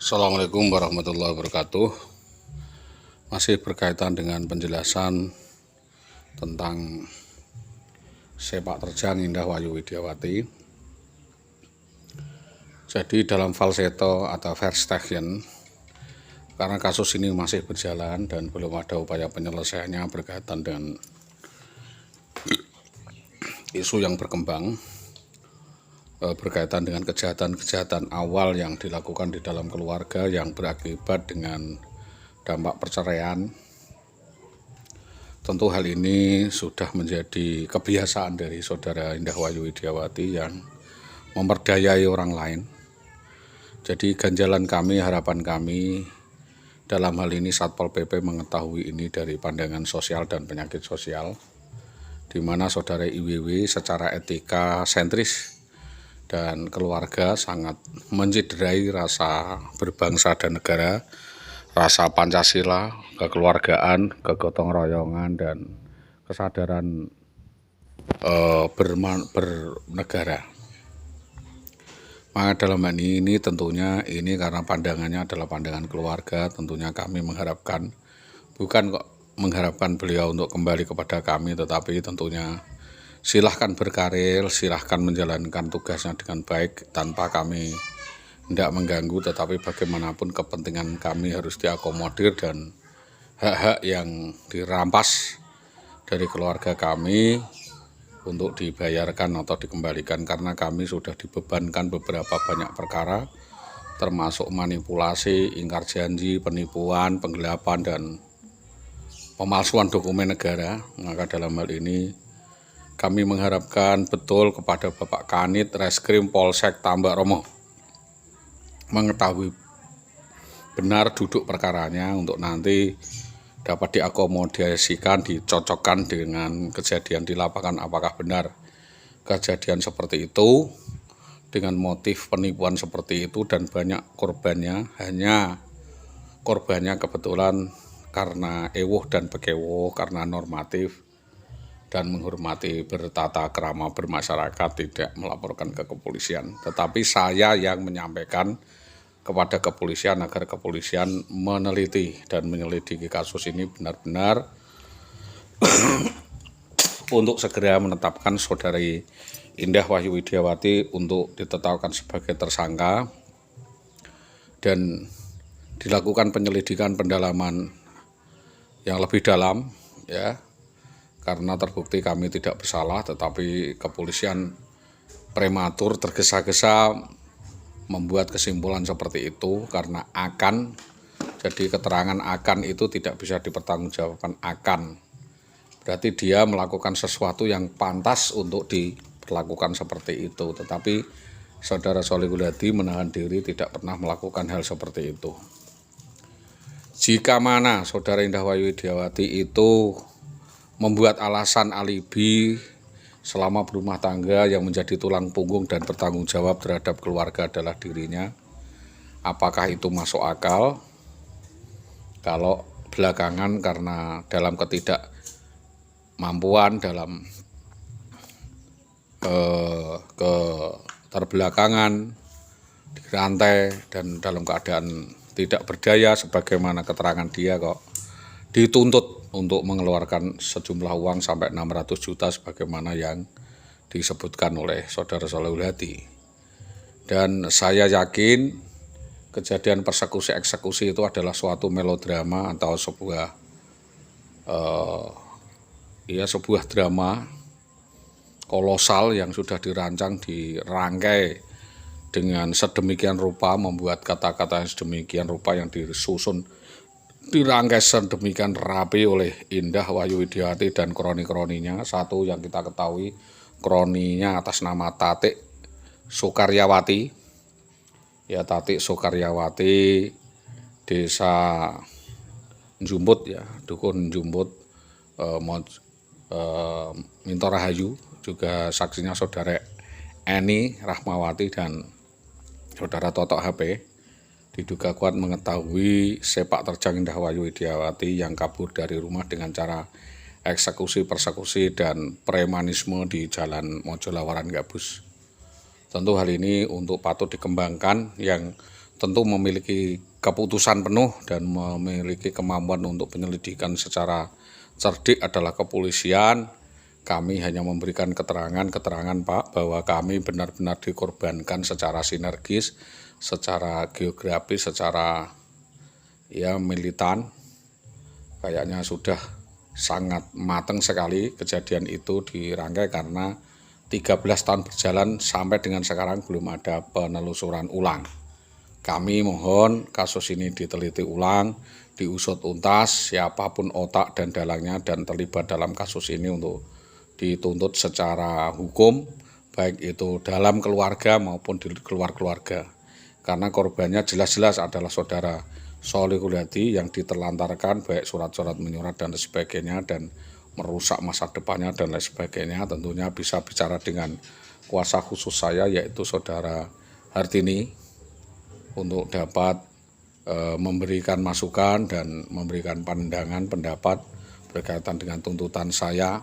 Assalamualaikum warahmatullahi wabarakatuh. Masih berkaitan dengan penjelasan tentang sepak terjang Indah Wayu Widiawati. Jadi dalam falsetto atau verstehen, karena kasus ini masih berjalan dan belum ada upaya penyelesaiannya berkaitan dengan isu yang berkembang berkaitan dengan kejahatan-kejahatan awal yang dilakukan di dalam keluarga yang berakibat dengan dampak perceraian. Tentu hal ini sudah menjadi kebiasaan dari saudara Indah Wayu Widiawati yang memperdayai orang lain. Jadi ganjalan kami, harapan kami dalam hal ini Satpol PP mengetahui ini dari pandangan sosial dan penyakit sosial, di mana saudara IWW secara etika sentris dan keluarga sangat menciderai rasa berbangsa dan negara, rasa Pancasila, kekeluargaan, kegotong royongan, dan kesadaran bernegara. Maka dalam hal ini tentunya ini karena pandangannya adalah pandangan keluarga, tentunya kami mengharapkan, bukan kok mengharapkan beliau untuk kembali kepada kami, tetapi tentunya silahkan berkarir, silahkan menjalankan tugasnya dengan baik tanpa kami tidak mengganggu, tetapi bagaimanapun kepentingan kami harus diakomodir dan hak-hak yang dirampas dari keluarga kami untuk dibayarkan atau dikembalikan, karena kami sudah dibebankan beberapa banyak perkara termasuk manipulasi, ingkar janji, penipuan, penggelapan, dan pemalsuan dokumen negara. Maka dalam hal ini kami mengharapkan betul kepada Bapak Kanit Reskrim Polsek Tambak Romo mengetahui benar duduk perkaranya untuk nanti dapat diakomodasikan, dicocokkan dengan kejadian di lapangan. Apakah benar kejadian seperti itu dengan motif penipuan seperti itu dan banyak korbannya, hanya korbannya kebetulan karena ewuh dan bekewuh, karena normatif dan menghormati bertata krama bermasyarakat, tidak melaporkan ke kepolisian. Tetapi saya yang menyampaikan kepada kepolisian agar kepolisian meneliti dan menyelidiki kasus ini benar-benar untuk segera menetapkan saudari Indah Wayu Widiawati untuk ditetapkan sebagai tersangka dan dilakukan penyelidikan pendalaman yang lebih dalam, ya. Karena terbukti kami tidak bersalah, tetapi kepolisian prematur tergesa-gesa membuat kesimpulan seperti itu karena akan, jadi keterangan akan itu tidak bisa dipertanggungjawabkan akan. Berarti dia melakukan sesuatu yang pantas untuk diperlakukan seperti itu, tetapi saudara Solihul Hadi menahan diri, tidak pernah melakukan hal seperti itu. Jika mana saudara Indah Wayu Widiawati itu membuat alasan alibi selama berumah tangga yang menjadi tulang punggung dan bertanggung jawab terhadap keluarga adalah dirinya, apakah itu masuk akal? Kalau belakangan karena dalam ketidakmampuan, dalam keterbelakangan, dirantai dan dalam keadaan tidak berdaya sebagaimana keterangan dia, kok dituntut untuk mengeluarkan sejumlah uang sampai 600 juta sebagaimana yang disebutkan oleh saudara Solihul Hadi. Dan saya yakin kejadian persekusi eksekusi itu adalah suatu melodrama atau sebuah drama kolosal yang sudah dirancang, dirangkai dengan sedemikian rupa, membuat kata-kata yang sedemikian rupa yang disusun, dirangkai sedemikian rapi oleh Indah Wayu Widiawati dan kroni-kroninya. Satu yang kita ketahui, kroninya atas nama Tatik Soekaryawati, ya, Tatik Soekaryawati, desa Jumbut, ya, Dukun Jumbut, Mintorahayu. Juga saksinya saudara Eni Rahmawati dan saudara Totok HP. Diduga kuat mengetahui sepak terjang Indah Wayu Widiawati yang kabur dari rumah dengan cara eksekusi, persekusi, dan premanisme di Jalan Mojolawaran Gabus. Tentu hal ini untuk patut dikembangkan, yang tentu memiliki keputusan penuh dan memiliki kemampuan untuk penyelidikan secara cerdik adalah kepolisian. Kami hanya memberikan keterangan Pak bahwa kami benar-benar dikorbankan secara sinergis, secara geografis, secara militan. Kayaknya sudah sangat matang sekali kejadian itu dirangkai karena 13 tahun berjalan sampai dengan sekarang belum ada penelusuran ulang. Kami mohon kasus ini diteliti ulang, diusut tuntas, siapapun otak dan dalangnya dan terlibat dalam kasus ini untuk dituntut secara hukum, baik itu dalam keluarga maupun di luar keluarga. Karena korbannya jelas-jelas adalah saudara Solihulyati yang diterlantarkan baik surat-surat menyurat dan sebagainya dan merusak masa depannya dan lain sebagainya. Tentunya bisa bicara dengan kuasa khusus saya yaitu saudara Hartini untuk dapat memberikan masukan dan memberikan pandangan pendapat berkaitan dengan tuntutan saya.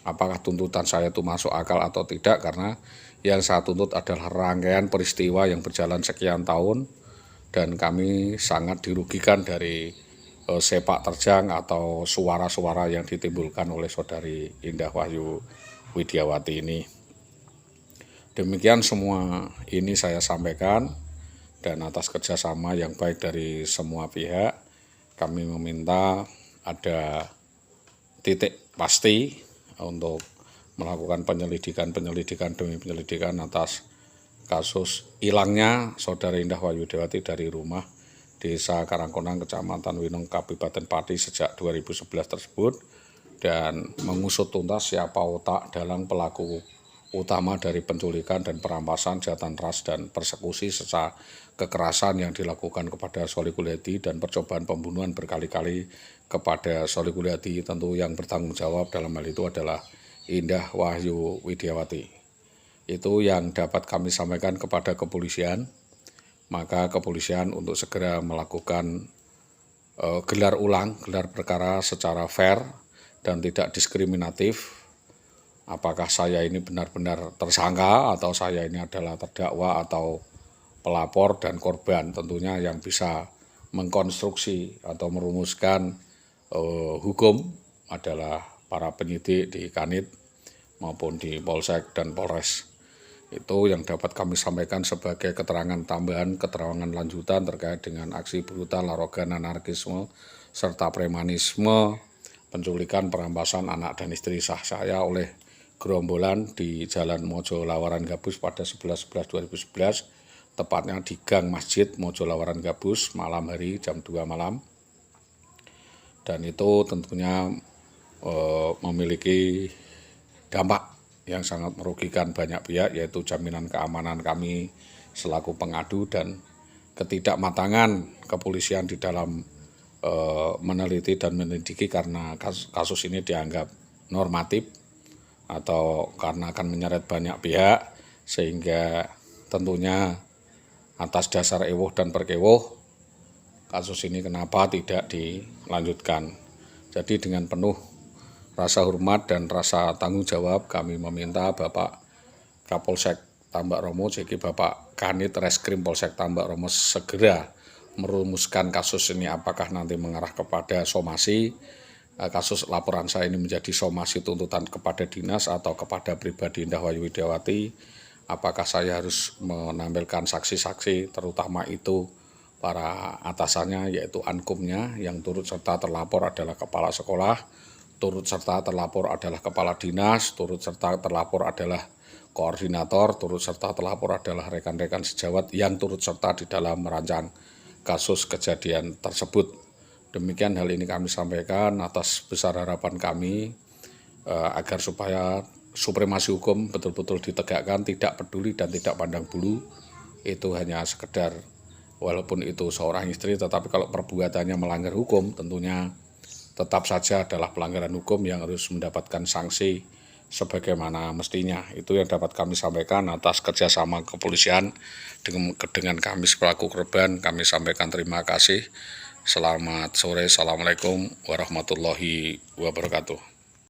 Apakah tuntutan saya itu masuk akal atau tidak, karena yang saya tuntut adalah rangkaian peristiwa yang berjalan sekian tahun dan kami sangat dirugikan dari sepak terjang atau suara-suara yang ditimbulkan oleh saudari Indah Wahyu Widiawati ini. Demikian semua ini saya sampaikan. Dan atas kerjasama yang baik dari semua pihak, kami meminta ada titik pasti untuk melakukan penyelidikan demi penyelidikan atas kasus hilangnya saudari Indah Wahyu Widiawati dari rumah Desa Karangkonang, Kecamatan Winong, Kabupaten Pati sejak 2011 tersebut, dan mengusut tuntas siapa otak dalang pelaku utama dari penculikan dan perampasan, kejahatan ras dan persekusi serta kekerasan yang dilakukan kepada Solihulyati dan percobaan pembunuhan berkali-kali kepada Solihulyati. Tentu yang bertanggung jawab dalam hal itu adalah Indah Wahyu Widiawati. Itu yang dapat kami sampaikan kepada kepolisian. Maka kepolisian untuk segera melakukan gelar perkara secara fair dan tidak diskriminatif. Apakah saya ini benar-benar tersangka atau saya ini adalah terdakwa atau pelapor dan korban. Tentunya yang bisa mengkonstruksi atau merumuskan hukum adalah para penyidik di Kanit maupun di Polsek dan Polres. Itu yang dapat kami sampaikan sebagai keterangan tambahan, keterangan lanjutan terkait dengan aksi brutal, arogan, anarkisme, serta premanisme, penculikan, perampasan anak dan istri sah saya oleh gerombolan di Jalan Mojo Lawaran Gabus pada 11/11/2011, tepatnya di Gang Masjid Mojo Lawaran Gabus, malam hari jam 2 malam. Dan itu tentunya memiliki dampak yang sangat merugikan banyak pihak, yaitu jaminan keamanan kami selaku pengadu dan ketidakmatangan kepolisian di dalam meneliti dan menyelidiki, karena kasus ini dianggap normatif atau karena akan menyeret banyak pihak, sehingga tentunya atas dasar ewuh dan perkewuh kasus ini kenapa tidak dilanjutkan. Jadi dengan penuh rasa hormat dan rasa tanggung jawab kami meminta Bapak Kapolsek Tambak Romo, jadi Bapak Kanit Reskrim Polsek Tambak Romo segera merumuskan kasus ini, apakah nanti mengarah kepada somasi, kasus laporan saya ini menjadi somasi tuntutan kepada dinas atau kepada pribadi Indah Wahyu Widiawati. Apakah saya harus menampilkan saksi-saksi, terutama itu para atasannya, yaitu ankumnya, yang turut serta terlapor adalah kepala sekolah, turut serta terlapor adalah kepala dinas, turut serta terlapor adalah koordinator, turut serta terlapor adalah rekan-rekan sejawat yang turut serta di dalam merancang kasus kejadian tersebut. Demikian hal ini kami sampaikan atas besar harapan kami agar supaya supremasi hukum betul-betul ditegakkan, tidak peduli dan tidak pandang bulu. Itu hanya sekedar, walaupun itu seorang istri, tetapi kalau perbuatannya melanggar hukum, tentunya tetap saja adalah pelanggaran hukum yang harus mendapatkan sanksi sebagaimana mestinya. Itu yang dapat kami sampaikan atas kerjasama kepolisian dengan kami selaku korban. Kami sampaikan terima kasih. Selamat sore, assalamualaikum warahmatullahi wabarakatuh.